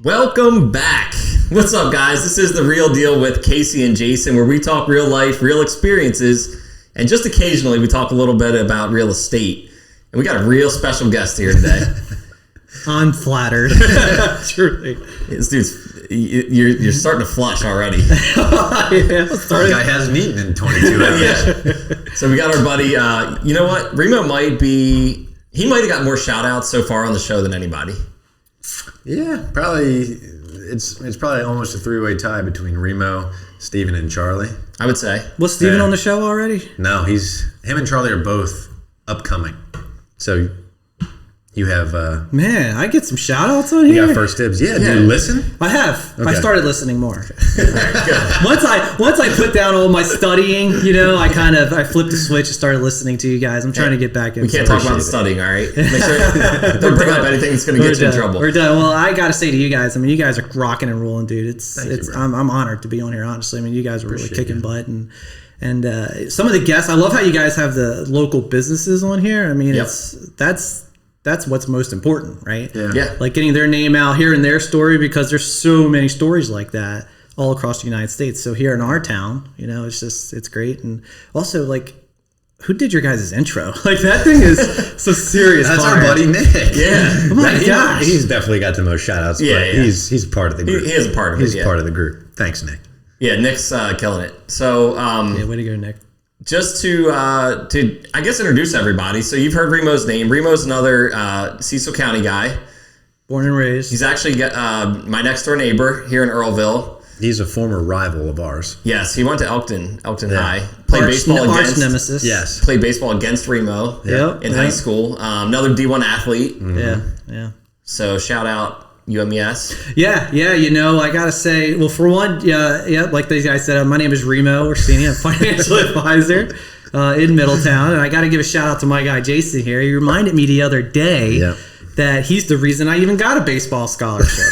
Welcome back. What's up, guys? This is The Real Deal with Casey and Jason, where we talk real life, real experiences, and just occasionally we talk a little bit about real estate. And we got a real special guest here today. I'm flattered. Truly. This dude's, you're starting to flush already. The guy hasn't eaten in 22 hours. Yeah. So we got our buddy, you know what? Remo he might have got more shout outs so far on the show than anybody. Yeah, probably. It's probably almost a three-way tie between Remo, Steven, and Charlie. I would say. Was Steven on the show already? No, him and Charlie are both upcoming. So you have Man, I get some shout outs on here. you got first dibs. Yeah, do you listen? I have. Okay. I started listening more. Good. Once I put down all my studying, I flipped the switch and started listening to you guys. I'm trying to get back in. We can't talk about studying, all right? Make sure don't bring up anything that's going to get you in trouble. We're done. Well, I got to say to you guys, you guys are rocking and rolling, dude. Thank you, bro. I'm honored to be on here, honestly. You guys are really kicking butt and some of the guests. I love how you guys have the local businesses on here. That's what's most important, right? Yeah. Like getting their name out, hearing their story, because there's so many stories like that all across the United States. So here in our town, it's great. And also, like, who did your guys' intro? Like, that thing is so serious. That's our buddy Nick. Yeah. Oh my gosh. He's definitely got the most shout outs. Yeah, but yeah. He's part of the group. He is a part of it. He's part of the group. Thanks, Nick. Yeah, Nick's killing it. So, Way to go, Nick. just to I guess introduce everybody. So you've heard Remo's name. Remo's another Cecil County guy. Born and raised. He's actually my next door neighbor here in Earlville. He's a former rival of ours. Yes, he went to Elkton High. Played baseball arch against nemesis. Yes. Played baseball against Remo in high school. Another D1 athlete. Mm-hmm. Yeah. So shout out UMES. Yeah, I gotta say, well, for one, like these guys said, my name is Remo Orsini. I'm a financial advisor in Middletown, and I gotta give a shout out to my guy Jason here. He reminded me the other day that he's the reason I even got a baseball scholarship.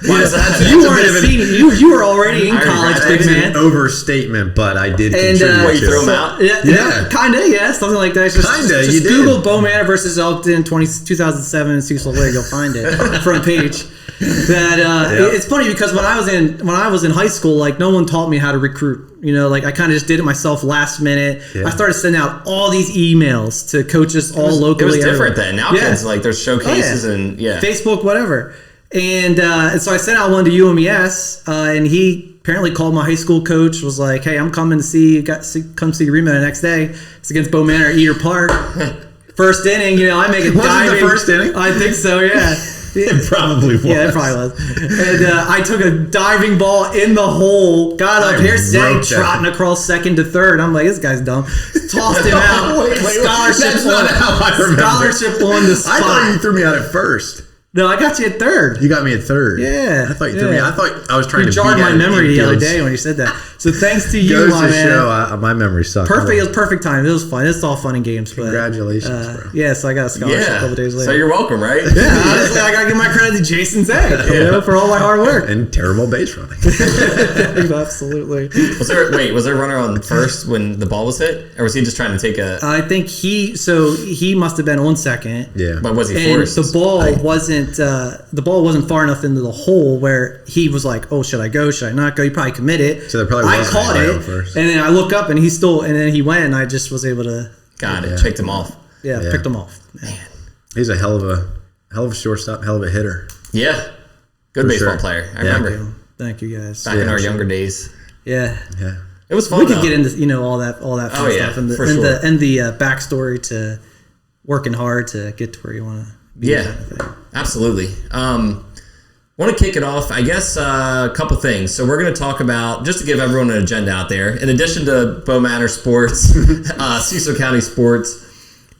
Why is that? You weren't a senior. You were already in college, big man. An overstatement, but I did And contribute. you threw him out? Yeah, kind of, something like that. Just you did. Google Bow Manor versus Elkton 2007 in Cecil County. You'll find it front page. It's funny because when I was in high school, like, no one taught me how to recruit. Like, I kind of just did it myself last minute. Yeah. I started sending out all these emails to coaches locally. It was different then. Now kids, like, there's showcases and Facebook, whatever. And so I sent out one to UMES, and he apparently called my high school coach, was like, "Hey, I'm coming to see you. Come see Remo the next day. It's against Bow Manor at Eater Park. First inning, I make a diving. Was it the first inning? I think so, yeah. It probably was. Yeah, it probably was. And I took a diving ball in the hole, got up here, trotting across second to third. I'm like, this guy's dumb. Tossed him out. Scholarship on the spot. I thought you threw me out at first. No, I got you at third. You got me at third. Yeah. I thought you threw me. I thought I was trying to jarred my memory the other day when you said that. So thanks to you, my man. Show, my memory sucked. It was perfect time. It was fun. It's all fun and games. Congratulations, bro. Yeah, so I got a scholarship a couple days later. So you're welcome, right? Yeah, honestly, I got to give my credit to Jason Zag, for all my hard work. And terrible base running. Absolutely. Was there a runner on first when the ball was hit? Or was he just trying to take a... I think he must have been on second. Yeah. But was he and forced? The ball wasn't far enough into the hole where he was like, oh, should I go? Should I not go? He probably committed. So there probably I caught it, first. and then I look up, and then he went, and I just was able to... Got it. Picked him off. Yeah, picked him off. Man. He's a hell of a shortstop, hell of a hitter. Yeah. Good baseball player. I remember. Thank you guys. Back in our younger days. Yeah. It was fun. We could get into all that fun stuff and the backstory to working hard to get to where you want to be. Yeah, absolutely. Want to kick it off, I guess, a couple things. So we're going to talk about, just to give everyone an agenda out there, in addition to Bow Manor sports, Cecil County sports,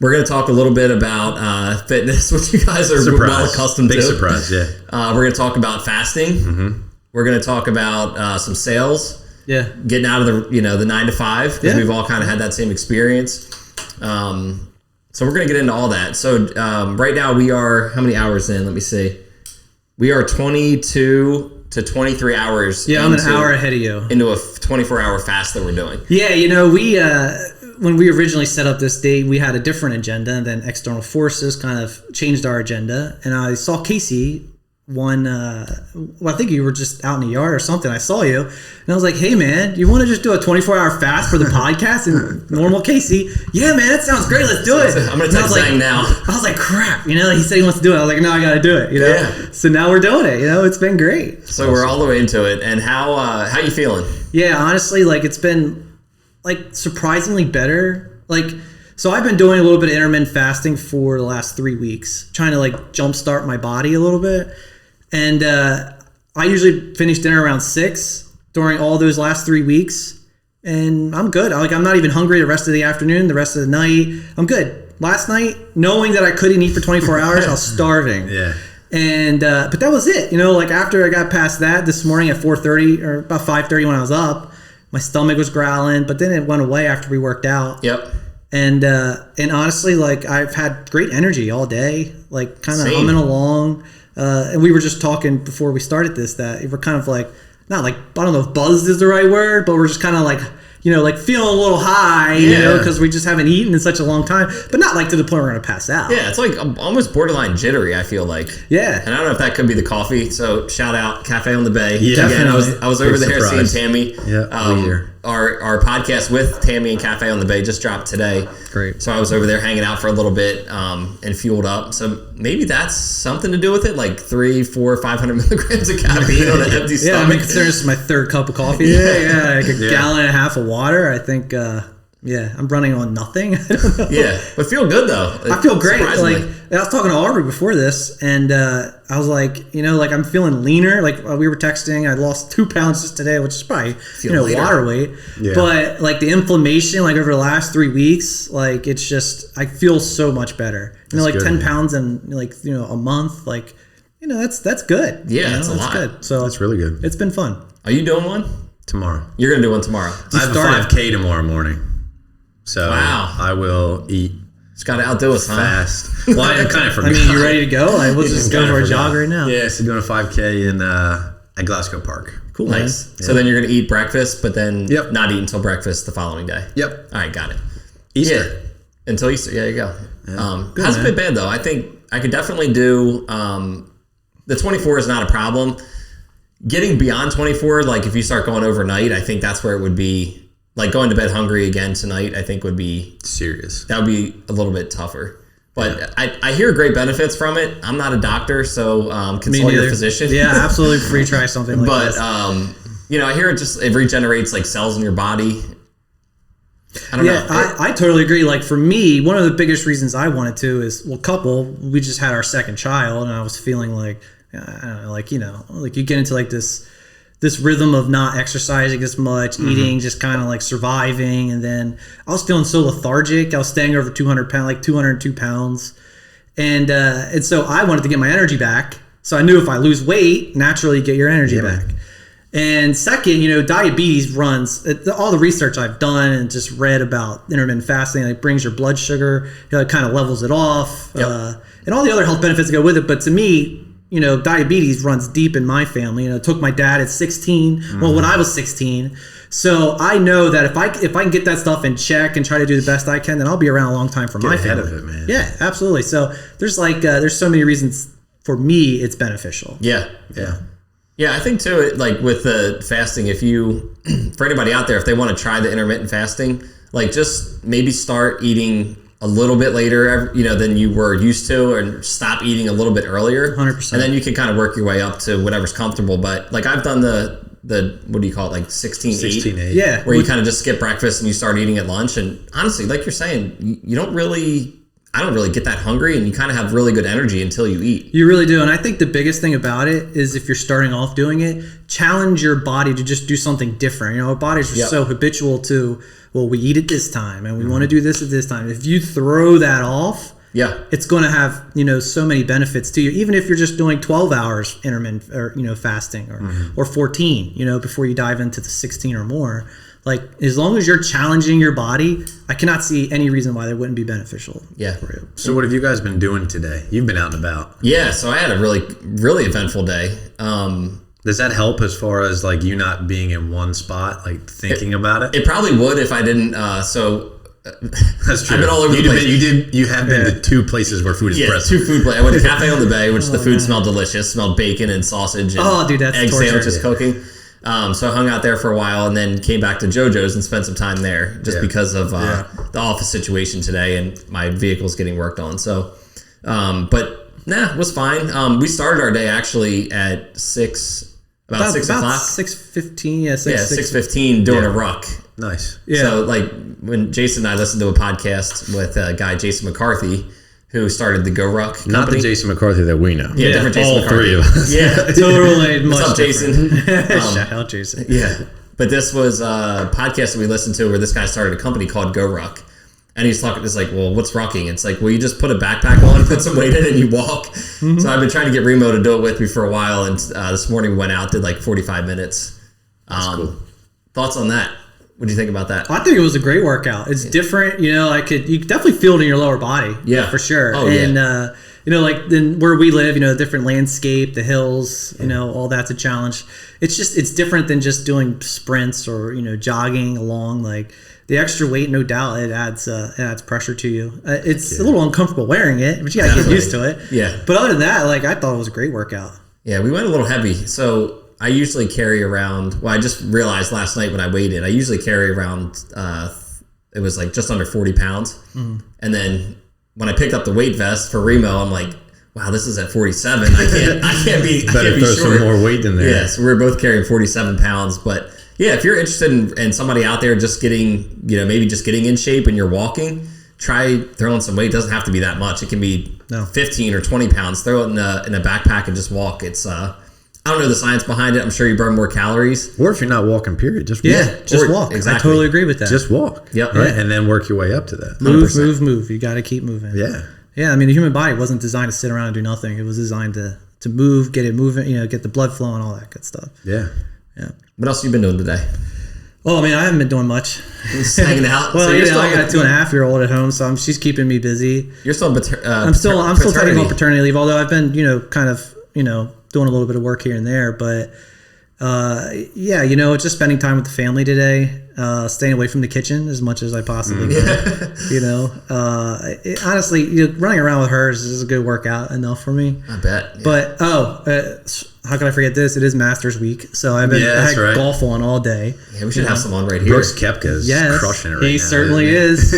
we're going to talk a little bit about fitness, which you guys are well accustomed to. Big surprise, yeah. We're going to talk about fasting. Mm-hmm. We're going to talk about some sales. Yeah. Getting out of the 9 to 5, because we've all kind of had that same experience. So we're going to get into all that. So right now we are, how many hours in? Let me see. We are 22 to 23 hours. Yeah, I'm an hour ahead of you. Into a 24-hour fast that we're doing. Yeah, we when we originally set up this date, we had a different agenda, and then external forces kind of changed our agenda. And I saw Casey I think you were just out in the yard or something. I saw you, and I was like, "Hey, man, you want to just do a 24-hour fast for the podcast?" And normal Casey, "Yeah, man, that sounds great. Let's do it." I'm gonna text Zang now. I was like, "Crap," he said he wants to do it. I was like, "No, I got to do it." Yeah. So now we're doing it. It's been great. So we're all the way into it. And how you feeling? Yeah, honestly, it's been surprisingly better. So I've been doing a little bit of intermittent fasting for the last 3 weeks, trying to jumpstart my body a little bit. And I usually finish dinner around 6 during all those last 3 weeks. And I'm good. I'm not even hungry the rest of the afternoon, the rest of the night. I'm good. Last night, knowing that I couldn't eat for 24 hours, I was starving. Yeah. And but that was it. After I got past that this morning at 4:30 or about 5:30 when I was up, my stomach was growling, but then it went away after we worked out. Yep. And honestly, I've had great energy all day, kind of Same. humming along. And we were just talking before we started this that we're kind of not I don't know if buzzed is the right word, but we're just kind of feeling a little high, because we just haven't eaten in such a long time, but not to the point we're going to pass out. Yeah, it's almost borderline jittery, I feel like. Yeah. And I don't know if that could be the coffee. So shout out Cafe on the Bay. Yeah, again, definitely. I was over there seeing surprise. Tammy. Yeah, our podcast with Tammy and Cafe on the Bay just dropped today. Great. So I was over there hanging out for a little bit and fueled up. So maybe that's something to do with it, 300, 400, 500 milligrams of caffeine on an empty Yeah, stomach. considering this is my third cup of coffee today. Yeah, a gallon and a half of water. I think, I'm running on nothing. I don't know. Yeah, but feel good though. I feel great. Surprisingly. I was talking to Aubrey before this, and I was I'm feeling leaner. We were texting. I lost 2 pounds just today, which is probably Lighter. water weight. Yeah. But the inflammation, over the last 3 weeks, it's just I feel so much better. That's good, 10 man. pounds in a month. That's good. Yeah, it's a lot. Good. So That's really good. It's been fun. Are you doing one? Tomorrow. You're gonna do one tomorrow. I have a started. 5K tomorrow morning. So Wow. I will eat Just gotta outdo us, huh? fast. Well, I kind of forgot. You ready to go? We'll just go Kinda for a forgot. jog right now. Yeah, so doing a 5K at Glasgow Park. Cool. Nice. Man. So then you're gonna eat breakfast, but then Yep. not eat until breakfast the following day. Yep. All right, got it. Easter. Yeah, until Easter. Yeah, there you go. Good, Hasn't man. been bad though. I think I could definitely do. The 24 is not a problem. Getting beyond 24, if you start going overnight, I think that's where it would be. Going to bed hungry again tonight, I think would be Serious. that would be a little bit tougher. But I hear great benefits from it. I'm not a doctor, so consult your physician. Yeah, absolutely. Free try something like But this. I hear it regenerates cells in your body. I don't know. I totally agree. For me, one of the biggest reasons I wanted to is, we just had our second child, and I was feeling I don't know, you get into this rhythm of not exercising as much, eating, just kind of surviving, and then I was feeling so lethargic. I was staying over 200 pounds, 202 pounds, and so I wanted to get my energy back. So I knew if I lose weight, naturally you get your energy back. And second, diabetes runs all the research I've done and just read about intermittent fasting. It brings your blood sugar, it kind of levels it off, and all the other health benefits that go with it. But to me, diabetes runs deep in my family. It took my dad at 16. Well, when I was 16. So I know that if I can get that stuff in check and try to do the best I can, then I'll be around a long time for my ahead family. of it, man. Yeah, absolutely. So there's there's so many reasons for me it's beneficial. Yeah. Yeah, I think too, with the fasting, if you, for anybody out there, if they want to try the intermittent fasting, just maybe start eating a little bit later, than you were used to, and stop eating a little bit earlier. 100%. And then you can kind of work your way up to whatever's comfortable. But I've done the what do you call it, 16-8? 16-8. Yeah. Where you kind of just skip breakfast and you start eating at lunch. And honestly, like you're saying, you don't really, I don't really get that hungry, and you kind of have really good energy until you eat. You really do. And I think the biggest thing about it is if you're starting off doing it, challenge your body to just do something different. Our bodies are so habitual to, we eat at this time and we want to do this at this time. If you throw that off, it's going to have, so many benefits to you, even if you're just doing 12 hours intermittent or, fasting or 14, before you dive into the 16 or more. As long as you're challenging your body, I cannot see any reason why that wouldn't be beneficial for you. So what have you guys been doing today? You've been out and about. Yeah, so I had a really, really eventful day. Does that help as far as you not being in one spot, thinking about it? It probably would if I didn't. So That's true. I've been all over the place. You have been to 2 places where food is present. 2 food places. I went to Cafe on the Bay, which the food smelled delicious. Smelled bacon and sausage and dude, that's egg torture. sandwiches cooking. So I hung out there for a while and then came back to JoJo's and spent some time there just because of the office situation today and my vehicle's getting worked on. So, it was fine. We started our day actually at 6 o'clock. 6:15, 6:15 doing a ruck. Nice. Yeah. So like when Jason and I listened to a podcast with a guy, Jason McCarthy, who started the Go Ruck company. Not the Jason McCarthy that we know. Yeah, different Jason all McCarthy. 3 of us. Yeah. Totally. What's up, Jason? Shout out, Jason. Yeah. But this was a podcast that we listened to where this guy started a company called Go Ruck. And he's talking, it's like, well, what's rucking? It's like, well, you just put a backpack on, put some weight in it, and you walk. So I've been trying to get Remo to do it with me for a while. And this morning we went out, did like 45 minutes. That's cool. Thoughts on that? What do you think about that? I think it was a great workout. It's different, you could definitely feel it in your lower body. Yeah. For sure. Oh, and, like then where we live, the different landscape, the hills, all that's a challenge. It's different than just doing sprints or, jogging along. Like the extra weight, no doubt, it adds pressure to you. It's a little uncomfortable wearing it, but you got to get used to it. Yeah. But other than that, like I thought it was a great workout. Yeah, we went a little heavy. So I usually carry around, I just realized last night when I weighed it, I usually carry around, it was like just under 40 pounds. Mm-hmm. And then when I picked up the weight vest for Remo, I'm like, wow, this is at 47. I can't be Better throw some more weight in there. Yeah, so we're both carrying 47 pounds. But yeah, if you're interested in somebody out there just getting, maybe just getting in shape and you're walking, try throwing some weight. It doesn't have to be that much. It can be 15 or 20 pounds. Throw it in a backpack and just walk. It's, I don't know the science behind it. I'm sure you burn more calories. Or if you're not walking, period, just walk. Yeah, just walk. Exactly. I totally agree with that. Just walk. Yep. Right? And then work your way up to that. 100%. Move. You got to keep moving. Yeah. Yeah, I mean, the human body wasn't designed to sit around and do nothing. It was designed to move, get it moving, get the blood flowing, all that good stuff. Yeah. Yeah. What else have you been doing today? Well, I mean, I haven't been doing much. Just hanging out. Well, so I got a 2.5-year-old at home, so she's keeping me busy. You're still I'm still taking home paternity leave, although I've been, kind of, doing a little bit of work here and there, but just spending time with the family today, staying away from the kitchen as much as I possibly can. Honestly, running around with her is a good workout enough for me. I bet. Yeah. But how could I forget this? It is Masters Week, so I had golf on all day. Yeah, we should have some on right here. Brooks Koepka is crushing it right now. He certainly is.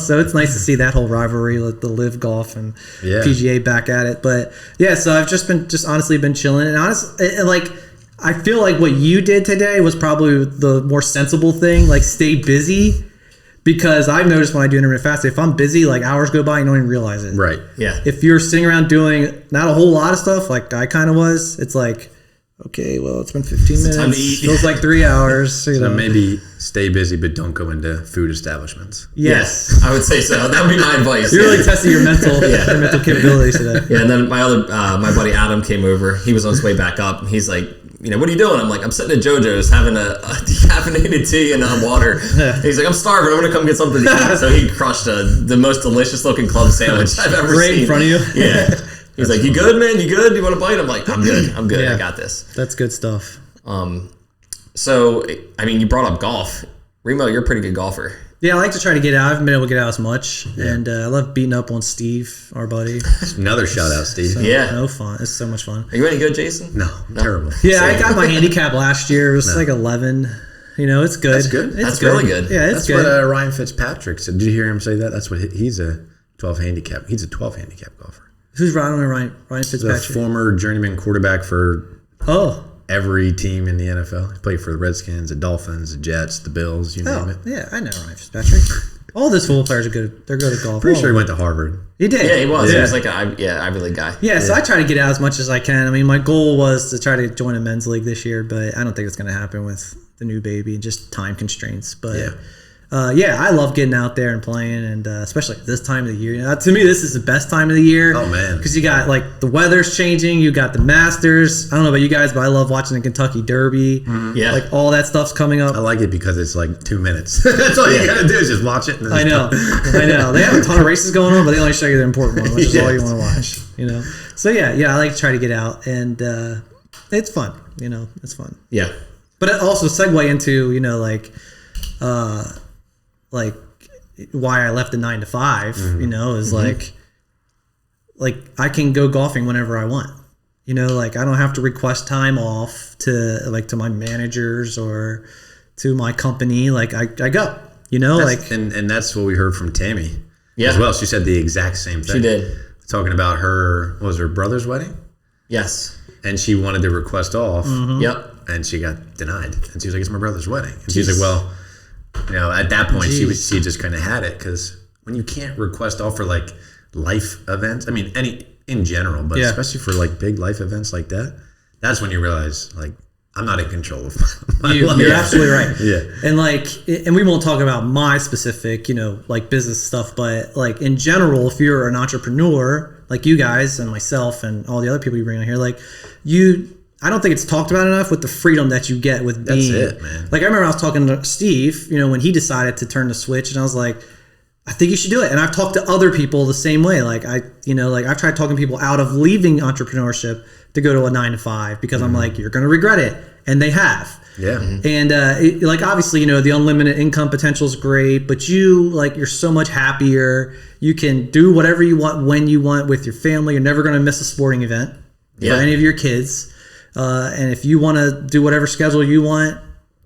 So it's nice to see that whole rivalry with the Live Golf and PGA back at it. But yeah, so I've just honestly been chilling, and I feel like what you did today was probably the more sensible thing. Like, stay busy, because I've noticed when I do intermittent fasting, if I'm busy, like hours go by, you don't even realize it. Right. Yeah. If you're sitting around doing not a whole lot of stuff, like I kind of was, it's like, okay, well, it's been 15 minutes. Time to eat. Feels like 3 hours. So maybe stay busy, but don't go into food establishments. Yes. I would say so. That would be my advice. You're really testing your mental capabilities today. Yeah, and then my buddy Adam came over. He was on his way back up, and he's like, what are you doing? I'm like, I'm sitting at JoJo's having a decaffeinated tea and water. He's like, I'm starving. I'm going to come get something to eat. So he crushed the most delicious looking club sandwich I've ever seen. Right in front of you? Yeah. He's like, you good, man? You good? You want a bite? I'm like, I'm good. I'm good. I got this. That's good stuff. So, I mean, you brought up golf. Remo, you're a pretty good golfer. Yeah, I like to try to get out. I haven't been able to get out as much. Yeah. And I love beating up on Steve, our buddy. Another shout out, Steve. So, no fun. It's so much fun. Are you any good, Jason? No, terrible. Yeah, I got my handicap last year. It was like 11. It's good. That's good. That's really good. Yeah, that's good. What Ryan Fitzpatrick said. Did you hear him say that? That's what he's a 12 handicap. He's a 12 handicap golfer. Who's Ryan Fitzpatrick? The former journeyman quarterback for every team in the NFL. He played for the Redskins, the Dolphins, the Jets, the Bills, you name it. Yeah, I know Ryan Fitzpatrick. All those football players are good. They're good at golf. Pretty sure he went to Harvard. He did. Yeah, he was. Yeah. He was like Ivy League guy. Yeah, so I try to get out as much as I can. I mean, my goal was to try to join a men's league this year, but I don't think it's going to happen with the new baby and just time constraints. But I love getting out there and playing, and especially this time of the year. To me, this is the best time of the year. Oh, man. Because you got, the weather's changing. You got the Masters. I don't know about you guys, but I love watching the Kentucky Derby. Mm-hmm. Yeah. All that stuff's coming up. I like it because it's 2 minutes. That's all you got to do is just watch it. I know. They have a ton of races going on, but they only show you the important one, which is all you want to watch. So, yeah, I like to try to get out, and it's fun. It's fun. Yeah. But it also segue into, why I left the 9 to 5, you know, is like I can go golfing whenever I want. You know, like I don't have to request time off to my managers or to my company. Like I go, you know, and that's what we heard from Tammy Yeah. as well. She said the exact same thing. She did. Talking about her brother's wedding? Yes. And she wanted to request off. Yep. And she got denied. And she was like, it's my brother's wedding. And she's like, well, you know, at that point, she just kind of had it. Because when you can't request off for like life events, I mean, in general, but especially for like big life events like that, that's when you realize, like, I'm not in control of my life. You're absolutely right. Yeah. And we won't talk about my specific, you know, like business stuff, but like in general, if you're an entrepreneur, like you guys and myself and all the other people you bring on here, like I don't think it's talked about enough with the freedom that you get with being. That's it, man. Like I remember I was talking to Steve, you know, when he decided to turn the switch, and I was like, I think you should do it. And I've talked to other people the same way. Like I've tried talking people out of leaving entrepreneurship to go to a 9 to 5 because I'm like, you're going to regret it. And they have. Yeah. And like, obviously, you know, the unlimited income potential is great, but you're so much happier. You can do whatever you want when you want with your family. You're never going to miss a sporting event for any of your kids. And if you want to do whatever schedule you want,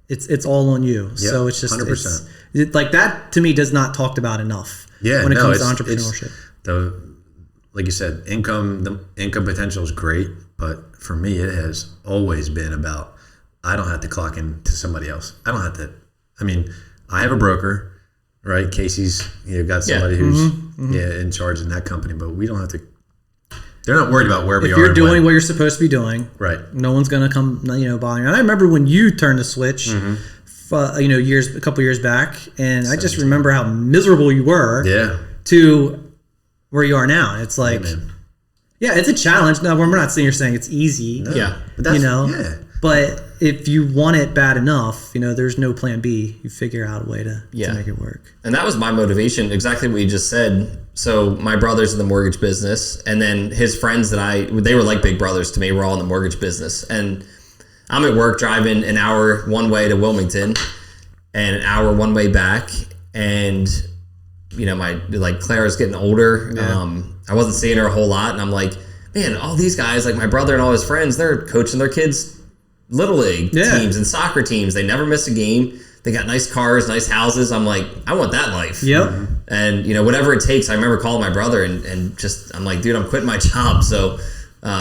it's all on you. Yep, so it's just 100%. Like that to me does not talked about enough. When it comes to entrepreneurship. Like you said, the income potential is great, but for me, it has always been about, I don't have to clock in to somebody else. I don't have to. I mean, I have a broker, right? Casey's got somebody who's in charge in that company, but we don't have to. They're not worried about where we are. If you're doing what you're supposed to be doing, right? No one's gonna come, bothering you. And I remember when you turned the switch, a couple years back, and I just remember how miserable you were. To where you are now. It's like, it's a challenge. No, we're not sitting here saying it's easy. No. But that's, But if you want it bad enough, there's no plan B. You figure out a way to make it work. And that was my motivation, exactly what you just said. So my brother's in the mortgage business, and then his friends they were like big brothers to me, were all in the mortgage business. And I'm at work driving an hour one way to Wilmington and an hour one way back. And, Clara's getting older. I wasn't seeing her a whole lot. And I'm like, man, all these guys, like my brother and all his friends, they're coaching their kids' little league teams and soccer teams. They never miss a game. They got nice cars, nice houses. I'm like, I want that life. Yep. And whatever it takes. I remember calling my brother and just, I'm like, dude, I'm quitting my job. So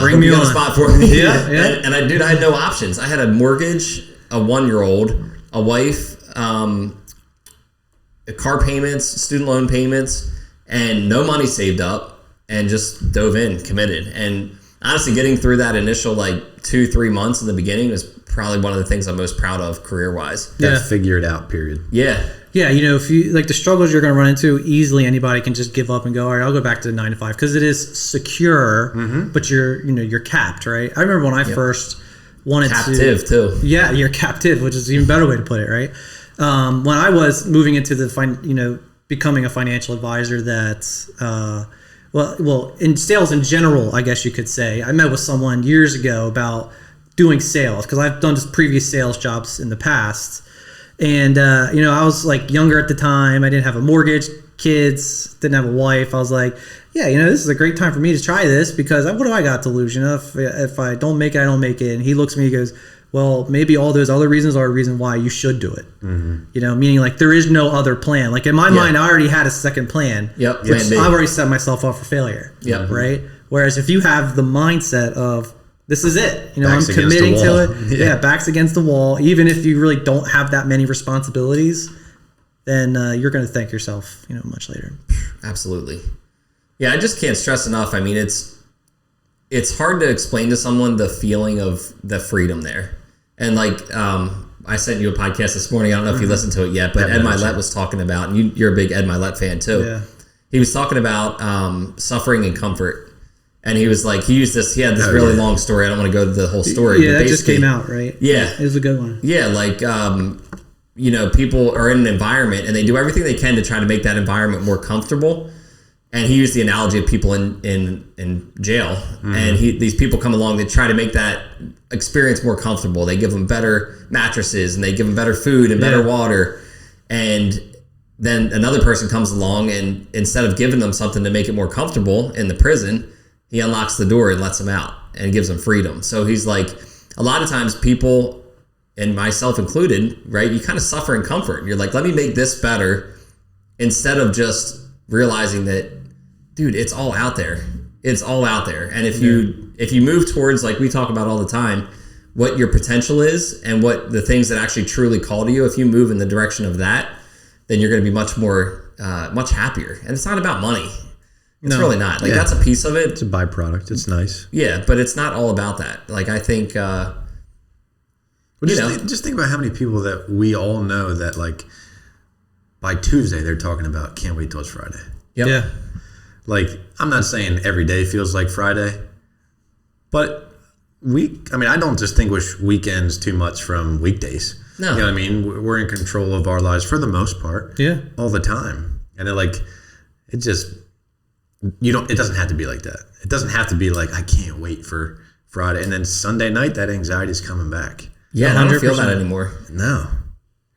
bring me on a spot for me. And I had no options. I had a mortgage, a 1-year-old, a wife, car payments, student loan payments, and no money saved up, and just dove in, committed. And honestly, getting through that initial 2-3 months in the beginning was probably one of the things I'm most proud of career-wise. That figure it out period. Yeah. Yeah, if you the struggles you're going to run into, easily anybody can just give up and go, all right, I'll go back to the 9 to 5, because it is secure, but you're capped, right? I remember when I first wanted captive too. Yeah, you're captive, which is an even better way to put it, right? When I was moving into becoming a financial advisor, that well, in sales in general, I guess you could say, I met with someone years ago about doing sales, because I've done just previous sales jobs in the past. And, I was younger at the time. I didn't have a mortgage, kids, didn't have a wife. I was like, this is a great time for me to try this, because what do I got to lose? If I don't make it, I don't make it. And he looks at me, he goes, well, maybe all those other reasons are a reason why you should do it. Meaning there is no other plan. In my mind, I already had a second plan. Yep. I've already set myself up for failure. Yep. Right. Whereas if you have the mindset of, this is it, I'm committing to it. Backs against the wall. Even if you really don't have that many responsibilities, then you're going to thank yourself, much later. Absolutely. Yeah. I just can't stress enough. I mean, it's hard to explain to someone the feeling of the freedom there. And I sent you a podcast this morning. I don't know if you listened to it yet, but Ed Milet was talking about, and you're a big Ed Milet fan too. Yeah. He was talking about suffering and comfort. And he was he had this really long story. I don't want to go to the whole story. Yeah, that just came out, right? Yeah. It was a good one. Yeah, people are in an environment and they do everything they can to try to make that environment more comfortable. And he used the analogy of people in jail. And these people come along, they try to make that experience more comfortable. They give them better mattresses and they give them better food and better water. And then another person comes along and instead of giving them something to make it more comfortable in the prison, he unlocks the door and lets them out and gives them freedom. So he's like, a lot of times people, and myself included, right, you kind of suffer in comfort. You're like, let me make this better, instead of just realizing that, dude, it's all out there. It's all out there. And if you move towards, like we talk about all the time, what your potential is and what the things that actually truly call to you, if you move in the direction of that, then you're going to be much more, much happier. And it's not about money. It's really not. Like, that's a piece of it. It's a byproduct. It's nice. Yeah, but it's not all about that. Like, I think, just think about how many people that we all know that, like, by Tuesday they're talking about can't wait till it's Friday. Yep. Yeah. Like, I'm not saying every day feels like Friday, but I don't distinguish weekends too much from weekdays. No. You know what I mean? We're in control of our lives for the most part. Yeah. All the time. And it doesn't have to be like that. It doesn't have to be like, I can't wait for Friday. And then Sunday night, that anxiety is coming back. Yeah, I don't feel that anymore. No.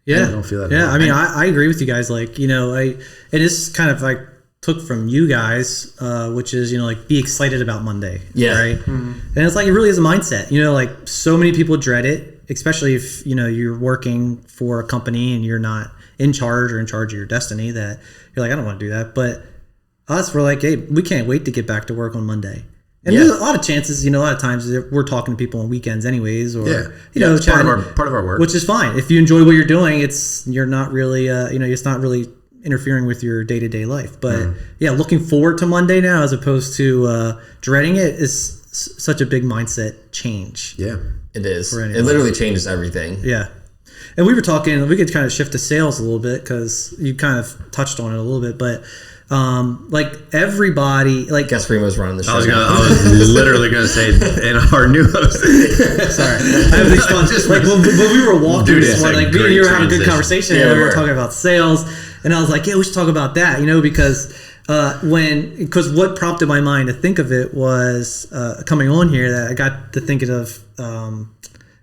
Yeah. I don't feel that Yeah. anymore. I mean, I agree with you guys. Like, it is kind of like took from you guys, which is, like, be excited about Monday. Yeah. Right. Mm-hmm. And it's like, it really is a mindset, like so many people dread it, especially if, you're working for a company and you're not in charge of your destiny, that you're like, I don't want to do that. But us, we're like, hey, we can't wait to get back to work on Monday. And there's a lot of chances, a lot of times we're talking to people on weekends anyways, or, it's part of our work, which is fine. If you enjoy what you're doing, you're not really, it's not really interfering with your day-to-day life. But looking forward to Monday now, as opposed to dreading it, is such a big mindset change. Yeah, it is. It literally changes everything. Yeah. And we were talking, we could kind of shift to sales a little bit, because you kind of touched on it a little bit, but like everybody, like, guess Remo's running the show. I was literally going to say, in our new host. Sorry, I have these fun. Like when we were walking this morning, like me and you were having a good conversation, and we were talking about sales, and I was like, yeah, we should talk about that, because what prompted my mind to think of it was coming on here, that I got to thinking of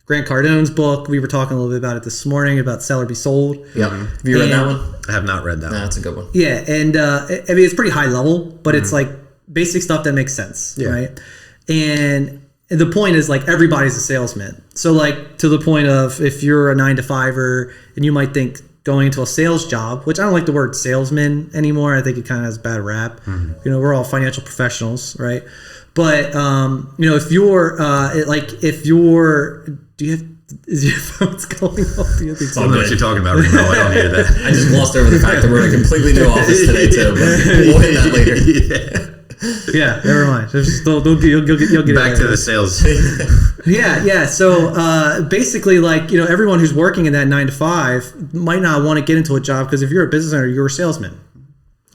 Grant Cardone's book. We were talking a little bit about it this morning, about Sell or Be Sold. Yep. Have you read that one? I have not read that one. That's a good one. Yeah, and it's pretty high level, but it's like basic stuff that makes sense, right? And the point is, like, everybody's a salesman. So, like, to the point of, if you're a 9-to-5er and you might think going into a sales job, which I don't like the word salesman anymore. I think it kind of has a bad rap. We're all financial professionals, right? But if you're is your phone's going off? I don't know what you're talking about, Remo. I don't hear that. I just glossed over the fact that we're in a completely new office today too. But we'll hit that later. Yeah, never mind. You'll get back to the sales. Yeah. So basically, like, everyone who's working in that 9-to-5 might not want to get into a job, because if you're a business owner, you're a salesman,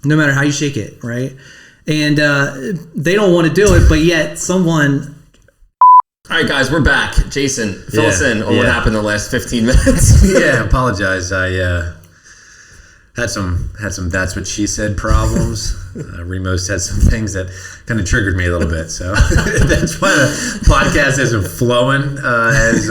no matter how you shake it, right? And they don't want to do it, but yet someone. All right, guys, we're back. Jason, fill us in on what happened the last 15 minutes. Yeah, apologize. I had some that's what she said problems. Remo said some things that kind of triggered me a little bit, so that's why the podcast isn't flowing as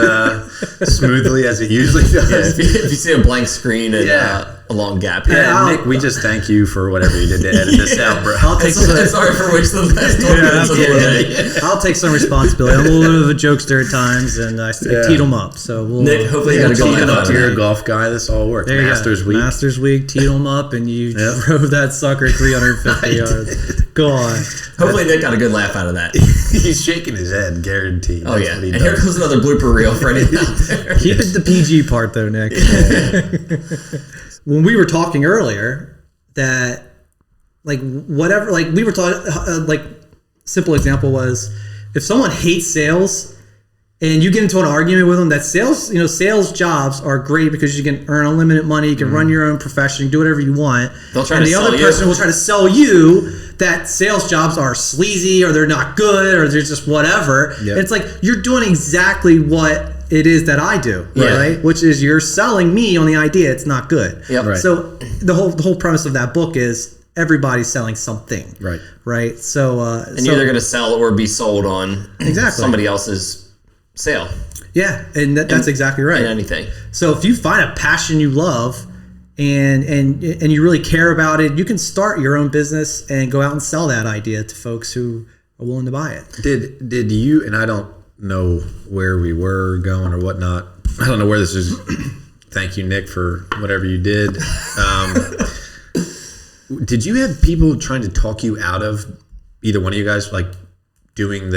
smoothly as it usually does. Yeah, if you see a blank screen and a long gap here. Nick, we just thank you for whatever you did to edit this out, bro. Sorry for wasting the last 20 minutes of the day. I'll take some responsibility. I'm a little bit of a jokester at times, and I teed them up. So Nick, hopefully you got a good laugh. You're a golf guy. This all worked. Masters week, teed them up, and you drove that sucker 350 yards. Go on. Hopefully Nick got a good laugh out of that. He's shaking his head, guaranteed. Oh, yeah. And here comes another blooper reel for anything out there. Keep it the PG part, though, Nick. When we were talking earlier, that, like, whatever, like, we were talking, like, simple example was, if someone hates sales and you get into an argument with them, that sales jobs are great because you can earn unlimited money, you can run your own profession, do whatever you want. They'll try and the other person will try to sell you that sales jobs are sleazy, or they're not good, or they're just whatever. Yep. It's like, you're doing exactly what it is that I do, right? Which is, you're selling me on the idea it's not good. Yep. Right. So the whole premise of that book is everybody's selling something. Right. So and you're either going to sell or be sold on somebody else's sale. Yeah, and that's exactly right. In anything. So if you find a passion you love, and you really care about it, you can start your own business and go out and sell that idea to folks who are willing to buy it. Did you, and I don't know where we were going or whatnot, I don't know where this is. Thank you, Nick, for whatever you did. Did you have people trying to talk you out of, either one of you guys, like doing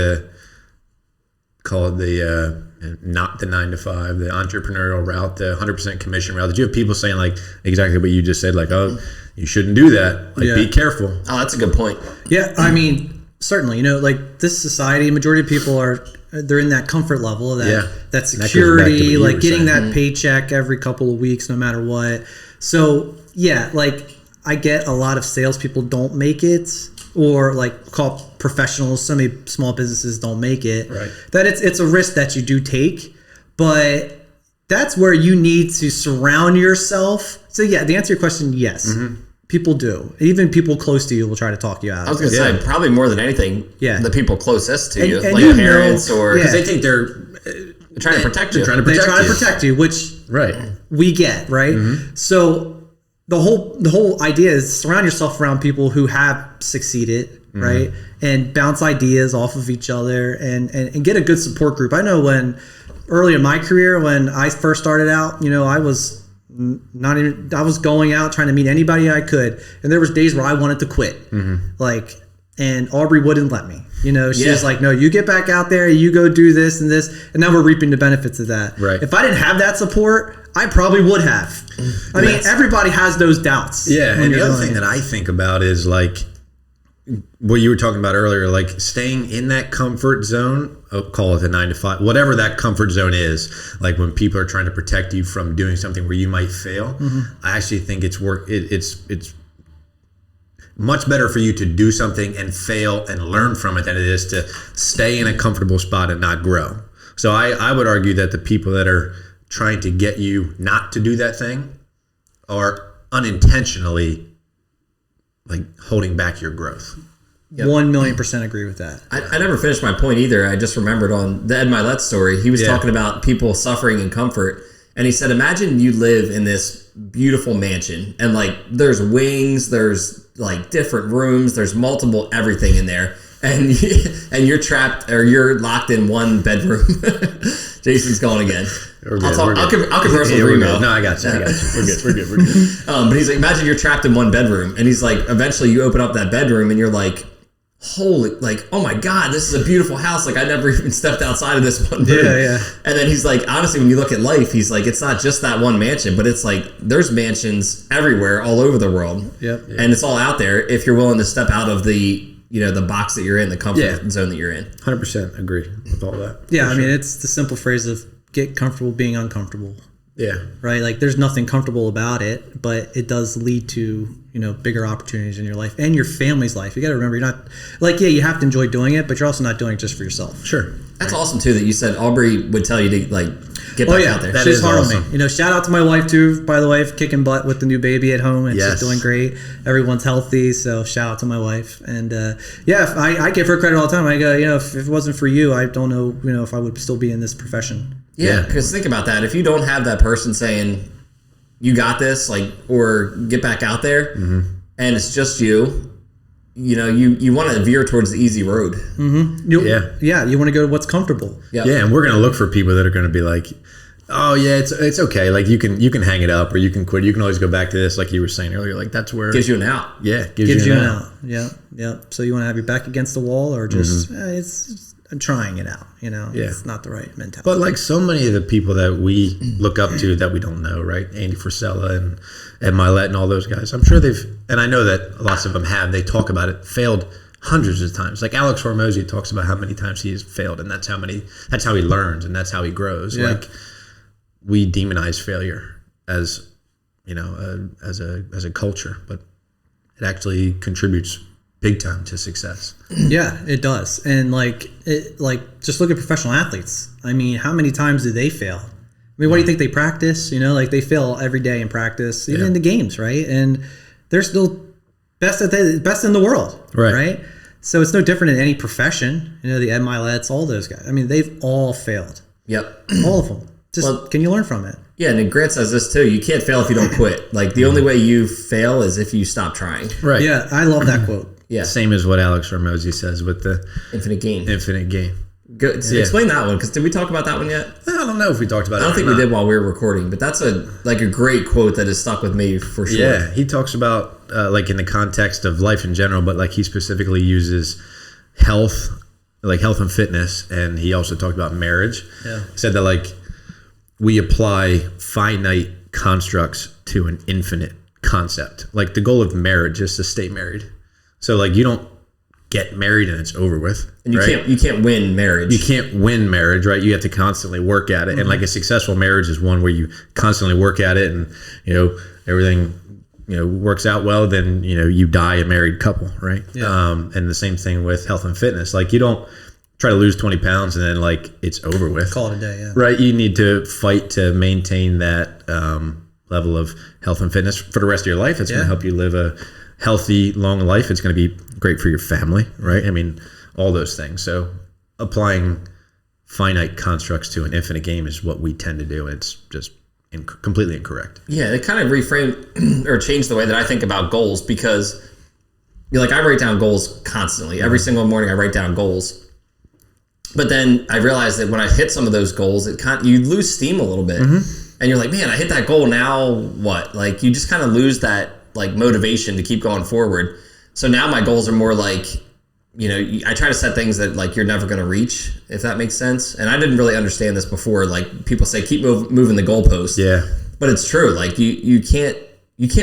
not the 9 to 5, the entrepreneurial route, the 100% commission route? Did you have people saying like exactly what you just said, like, oh, you shouldn't do that, like, be careful? Oh, that's a good point. Yeah, I mean, certainly, like this society, majority of people they're in that comfort level of that security, that like getting that paycheck every couple of weeks, no matter what. So yeah, like I get a lot of salespeople don't make it, or like call professionals. So many small businesses don't make it. Right. That it's a risk that you do take, but that's where you need to surround yourself. So yeah, the answer to your question, yes. Mm-hmm. People do. Even people close to you will try to talk you out. I was going to say, probably more than anything, the people closest to you, like parents, or because they think they're trying to protect you. They're trying to protect you, which we get, right? Mm-hmm. So the whole idea is surround yourself around people who have succeeded, mm-hmm. right? And bounce ideas off of each other and get a good support group. I know early in my career, when I first started out, I was going out trying to meet anybody I could, and there was days where I wanted to quit, mm-hmm. And Aubrey wouldn't let me. She was like, no, you get back out there, you go do this and this, and now we're reaping the benefits of that. Right. If I didn't have that support, I probably would have. I mean, everybody has those doubts. Yeah, and the other thing that I think about is like what you were talking about earlier, like staying in that comfort zone. Call it the 9 to 5, whatever that comfort zone is. Like when people are trying to protect you from doing something where you might fail, mm-hmm. I actually think it's much better for you to do something and fail and learn from it than it is to stay in a comfortable spot and not grow. So I would argue that the people that are trying to get you not to do that thing are unintentionally like holding back your growth. Yep. 1,000,000% agree with that. I never finished my point either. I just remembered on the Ed Milet story, he was talking about people suffering in comfort. And he said, imagine you live in this beautiful mansion and like there's wings, there's like different rooms, there's multiple everything in there. And you're trapped or you're locked in one bedroom. Jason's going again. I'll converse with Remo. No, I got you. We're good. But he's like, imagine you're trapped in one bedroom. And he's like, eventually you open up that bedroom and you're like, holy, like, oh my God, this is a beautiful house. Like I never even stepped outside of this one room. Yeah. And then he's like, honestly, when you look at life, he's like, it's not just that one mansion, but it's like there's mansions everywhere all over the world. Yep. And it's all out there if you're willing to step out of the the box that you're in, the comfort zone that you're in. 100% agree with all that. Yeah, I mean, it's the simple phrase of get comfortable being uncomfortable. Yeah. Right? Like there's nothing comfortable about it, but it does lead to, bigger opportunities in your life and your family's life. You got to remember, you're not like, you have to enjoy doing it, but you're also not doing it just for yourself. Sure. That's awesome too that you said Aubrey would tell you to like get back out there. That She's hard awesome. On me. Shout out to my wife too, by the way, for kicking butt with the new baby at home, and she's doing great. Everyone's healthy, so shout out to my wife. And I give her credit all the time. I go, if it wasn't for you, I don't know, if I would still be in this profession. Yeah, because think about that. If you don't have that person saying, you got this, like, or get back out there, mm-hmm. and it's just you want to veer towards the easy road. Mm-hmm. You want to go to what's comfortable. Yep. Yeah, and we're going to look for people that are going to be like, oh yeah, it's okay. Like you can hang it up or you can quit. You can always go back to this, like you were saying earlier. Like that's where gives you an out. Yeah, gives you an out. Yeah. So you want to have your back against the wall, or just I'm trying it out. It's not the right mentality. But like so many of the people that we look up to that we don't know, right? Andy Frisella and Ed Milet and all those guys. I'm sure and I know that lots of them have. They talk about it, failed hundreds of times. Like Alex Hormozy talks about how many times he's failed, and that's how he learns, and that's how he grows. Yeah. Like we demonize failure as as a culture, but it actually contributes big time to success. Yeah, it does. And just look at professional athletes. I mean, how many times do they fail? I mean, what do you think they practice? They fail every day in practice, even in the games, right? And they're still best in the world, right? So it's no different in any profession. The Ed Milets, all those guys. I mean, they've all failed. Yep. All of them. Can you learn from it? Yeah, and Grant says this too. You can't fail if you don't quit. Like the only way you fail is if you stop trying. Right. Yeah, I love that quote. Yeah. Same as what Alex Ramosi says with the infinite gain. Infinite gain. Good. So explain that one, because did we talk about that one yet? I don't know if we talked about it. I don't think we did while we were recording, but that's a great quote that has stuck with me for sure. Yeah, he talks about like in the context of life in general, but like he specifically uses health, like health and fitness, and he also talked about marriage. Yeah. He said that like we apply finite constructs to an infinite concept. Like the goal of marriage is to stay married. So like you don't get married and it's over with. And you can't win marriage. You can't win marriage, right? You have to constantly work at it. Mm-hmm. And like a successful marriage is one where you constantly work at it and, everything, works out well, then, you die a married couple, right? Yeah. And the same thing with health and fitness. Like you don't try to lose 20 pounds and then like it's over with. Call it a day, yeah. Right? You need to fight to maintain that level of health and fitness for the rest of your life. It's going to help you live a healthy, long life. It's going to be great for your family, right? I mean, all those things. So applying finite constructs to an infinite game is what we tend to do. It's just completely incorrect. Yeah, it kind of reframed or changed the way that I think about goals, because I write down goals constantly. Every single morning I write down goals. But then I realized that when I hit some of those goals, you lose steam a little bit. Mm-hmm. And you're like, man, I hit that goal, now what? Like you just kind of lose that motivation to keep going forward. So now my goals are more like, I try to set things that you're never going to reach, if that makes sense. And I didn't really understand this before. Like people say, keep moving the goalpost. Yeah. But it's true. Like you can't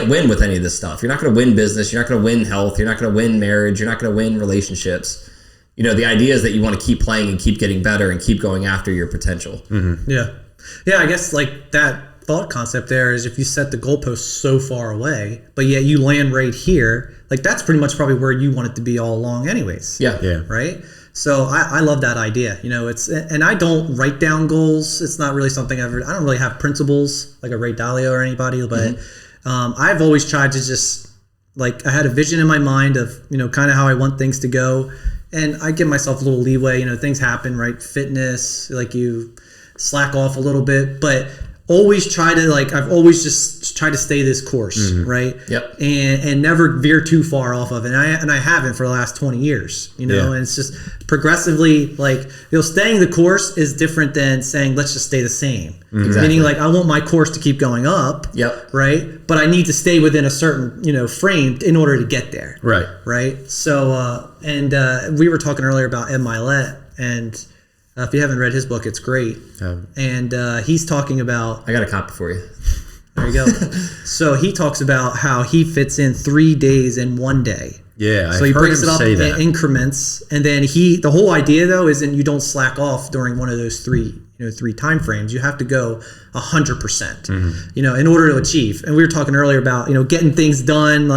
win with any of this stuff. You're not going to win business. You're not going to win health. You're not going to win marriage. You're not going to win relationships. The idea is that you want to keep playing and keep getting better and keep going after your potential. Mm-hmm. Yeah. Yeah. I guess that thought concept there is if you set the goalpost so far away, but yet you land right here, that's pretty much probably where you want it to be all along anyways. Yeah. Yeah. Right. So I love that idea. And I don't write down goals. It's not really something I don't really have principles like a Ray Dalio or anybody, but I've always tried to just I had a vision in my mind of, kind of how I want things to go. And I give myself a little leeway, things happen, right? Fitness, you slack off a little bit, but always try to I've always just tried to stay this course, right? Yep. And never veer too far off of it. And I haven't for the last 20 years, and it's just progressively staying the course is different than saying, let's just stay the same. Exactly. Meaning I want my course to keep going up. Yep. Right. But I need to stay within a certain, frame in order to get there. Right. Right. So, we were talking earlier about Ed Milet, and if you haven't read his book, it's great. And he's talking about... I got a copy for you. There you go. So he talks about how he fits in 3 days in 1 day. Yeah, so he breaks it up in increments, and then the whole idea though is that you don't slack off during one of those three time frames. You have to go 100%, in order to achieve. And we were talking earlier about getting things done,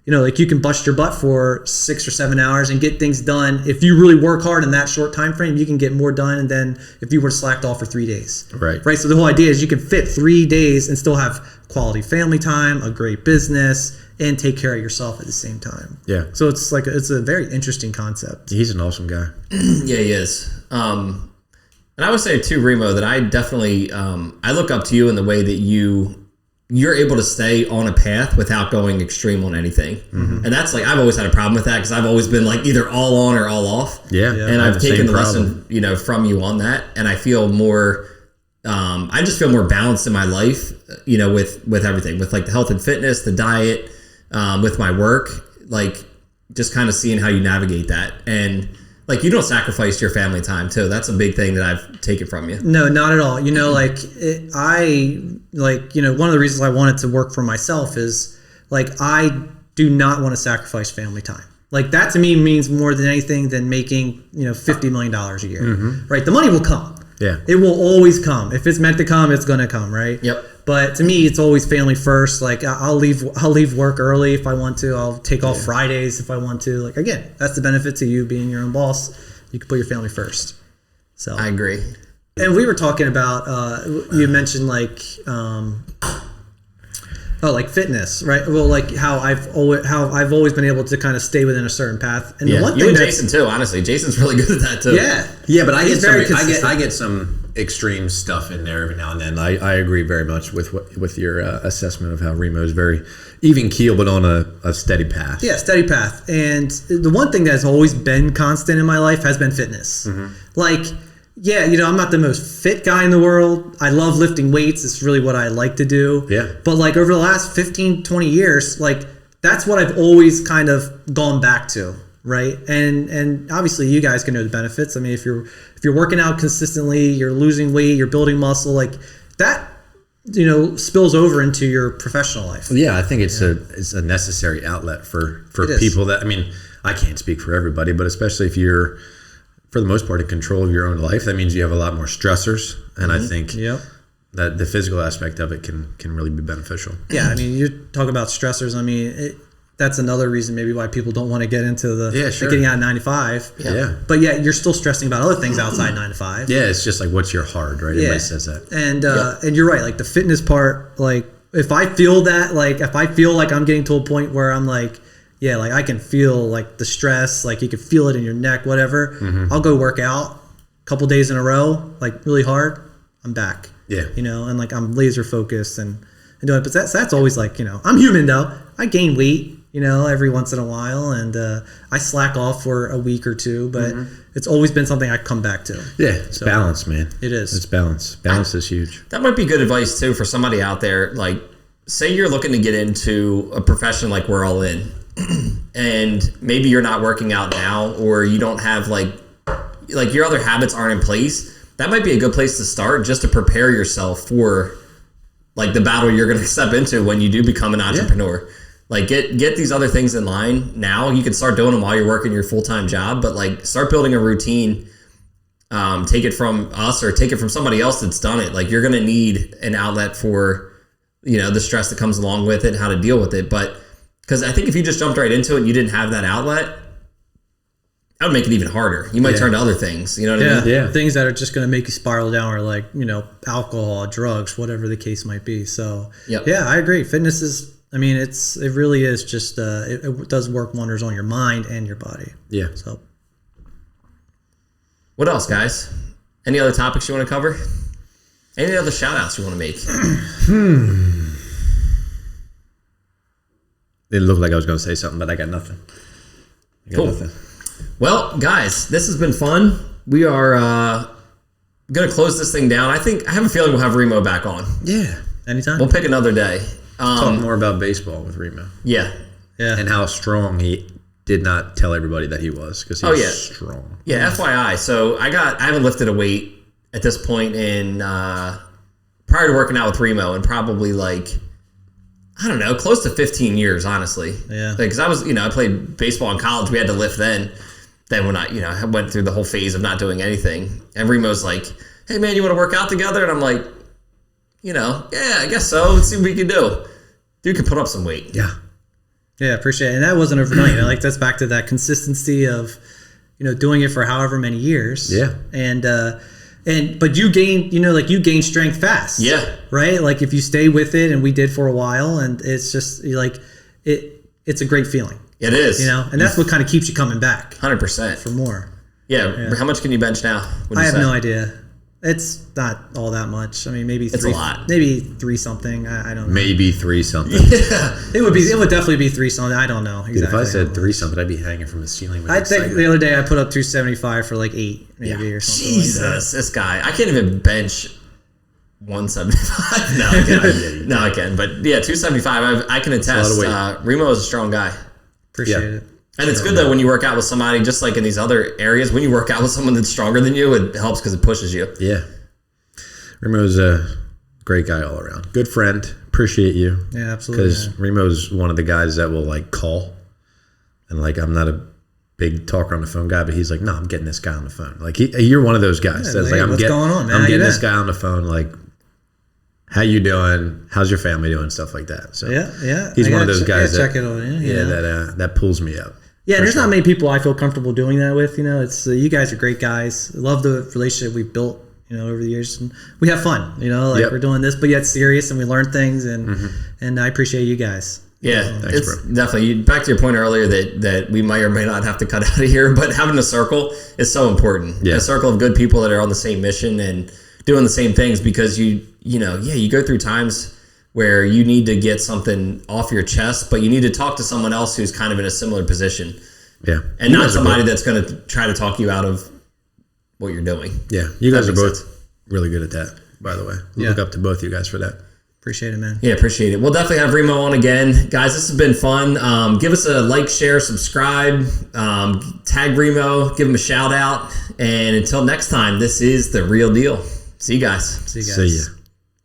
you can bust your butt for 6 or 7 hours and get things done. If you really work hard in that short time frame, you can get more done than if you were slacked off for 3 days. Right. Right. So the whole idea is you can fit 3 days and still have quality family time, a great business, and take care of yourself at the same time. Yeah. So it's it's a very interesting concept. He's an awesome guy. Yeah, he is. And I would say too, Remo, that I definitely I look up to you in the way that you're able to stay on a path without going extreme on anything. Mm-hmm. And that's I've always had a problem with that, because I've always been either all on or all off. Yeah. And I've taken the lesson, from you on that. And I feel more, I just feel more balanced in my life, with everything, with the health and fitness, the diet, with my work, just kind of seeing how you navigate that. And you don't sacrifice your family time too. That's a big thing that I've taken from you. No, not at all. One of the reasons I wanted to work for myself is I do not want to sacrifice family time. That to me means more than anything than making, $50 million a year, right? The money will come. Yeah. It will always come. If it's meant to come, it's going to come, right? Yep. But to me, it's always family first. I'll leave work early if I want to. I'll take off Fridays if I want to. Again, that's the benefit to you being your own boss. You can put your family first. So I agree. And we were talking about you mentioned fitness, right? Well, how I've always been able to kind of stay within a certain path. And yeah, the one you thing and Jason too. Honestly, Jason's really good at that too. Yeah, yeah. But I get some extreme stuff in there every now and then. I agree very much with your assessment of how Remo is very even keel, but on a steady path. Yeah, steady path. And the one thing that's always been constant in my life has been fitness. Like, yeah, I'm not the most fit guy in the world. I love lifting weights. It's really what I like to do. Yeah. But like over the last 15, 20 years, like that's what I've always kind of gone back to. Right. And obviously you guys can know the benefits. I mean, if you're working out consistently, you're losing weight, you're building muscle, like that, spills over into your professional life. Yeah, I think it's a necessary outlet for people that, I mean, I can't speak for everybody, but especially if you're, for the most part, in control of your own life, that means you have a lot more stressors. And I think that the physical aspect of it can really be beneficial. Yeah, I mean, you talk about stressors. I mean, that's another reason maybe why people don't want to get into the getting out of 9 to 5. Yeah. But yeah, you're still stressing about other things outside 9 to 5. Yeah, it's just like, what's your hard, right? Everybody says that. And you're right. Like the fitness part, like if I feel that, like if I feel like I'm getting to a point where I'm like, yeah, like I can feel like the stress, like you can feel it in your neck, whatever. I'll go work out a couple days in a row, like really hard. I'm back. Yeah. And like I'm laser focused and doing it. But that's always like, I'm human though. I gain weight, every once in a while, and I slack off for a week or two, but it's always been something I come back to. Yeah, it's balance, man. It is. It's balance. Balance is huge. That might be good advice too for somebody out there. Like, say you're looking to get into a profession like we're all in, and maybe you're not working out now, or you don't have like your other habits aren't in place. That might be a good place to start, just to prepare yourself for like the battle you're going to step into when you do become an entrepreneur. Like get these other things in line now. You can start doing them while you're working your full-time job, but like start building a routine. Take it from us or take it from somebody else that's done it. Like you're going to need an outlet for, the stress that comes along with it, how to deal with it. But because I think if you just jumped right into it and you didn't have that outlet, that would make it even harder. You might turn to other things. You know what I mean? Yeah. Things that are just going to make you spiral down, or like, alcohol, drugs, whatever the case might be. So yeah, I agree. Fitness is, it really is just, it does work wonders on your mind and your body. Yeah. So what else, guys? Any other topics you want to cover? Any other shout outs you want to make? It looked like I was going to say something, but I got nothing. Cool. Well, guys, this has been fun. We are going to close this thing down. I have a feeling we'll have Remo back on. Yeah. Anytime. We'll pick another day. Talk more about baseball with Remo. Yeah. And how strong he did not tell everybody that he was, because he was strong. Yeah, FYI. So I haven't lifted a weight at this point in prior to working out with Remo, and probably like, I don't know, close to 15 years, honestly. Yeah. Because I was, I played baseball in college. We had to lift then. Then when I went through the whole phase of not doing anything, and Remo's like, "Hey man, you want to work out together?" And I'm like, yeah, I guess so. Let's see what we can do. Dude can put up some weight. Yeah. Yeah, appreciate it. And that wasn't overnight. Like that's back to that consistency of, doing it for however many years. Yeah. But you gain, you gain strength fast. Yeah. Right? Like if you stay with it, and we did for a while, and it's just like it's a great feeling. It is. And that's what kind of keeps you coming back. 100%. For more. Yeah. How much can you bench now? I have no idea. It's not all that much. Maybe it's 3. A lot. Maybe 3 something. I don't know. Maybe 3 something. Yeah. It would definitely be 3 something. I don't know exactly. Dude, if I said 3 something, I'd be hanging from the ceiling. I think the other day I put up 275 for like 8 maybe or something. Jesus, like that. This guy. I can't even bench 175. No, I can. No, I can. But yeah, 275. I can attest. Remo is a strong guy. Appreciate it. And it's good though when you work out with somebody, just like in these other areas, when you work out with someone that's stronger than you, it helps because it pushes you. Yeah. Remo's a great guy all around. Good friend. Appreciate you. Yeah, absolutely. Because Remo's one of the guys that will like call. And like, I'm not a big talker on the phone guy, but he's like, no, I'm getting this guy on the phone. Like you're one of those guys. That's like, what's going on, man? I'm getting this guy on the phone. Like, how you doing? How's your family doing? Stuff like that. So yeah. He's one of those guys check it on you. That pulls me up. Yeah, and there's not many people I feel comfortable doing that with. It's you guys are great guys. I love the relationship we've built, over the years, and we have fun. We're doing this, but yet serious, and we learn things, and I appreciate you guys. Yeah, thanks, it's bro. Definitely. Back to your point earlier that we might or may not have to cut out of here, but having a circle is so important. Yeah. A circle of good people that are on the same mission and doing the same things, because you go through times where you need to get something off your chest, but you need to talk to someone else who's kind of in a similar position. Yeah. And not somebody that's going to try to talk you out of what you're doing. Yeah. You guys are both really good at that, by the way. Look up to both of you guys for that. Appreciate it, man. Yeah, appreciate it. We'll definitely have Remo on again. Guys, this has been fun. Give us a like, share, subscribe, tag Remo, give him a shout out. And until next time, this is The Real Deal. See you guys. See you guys. See ya.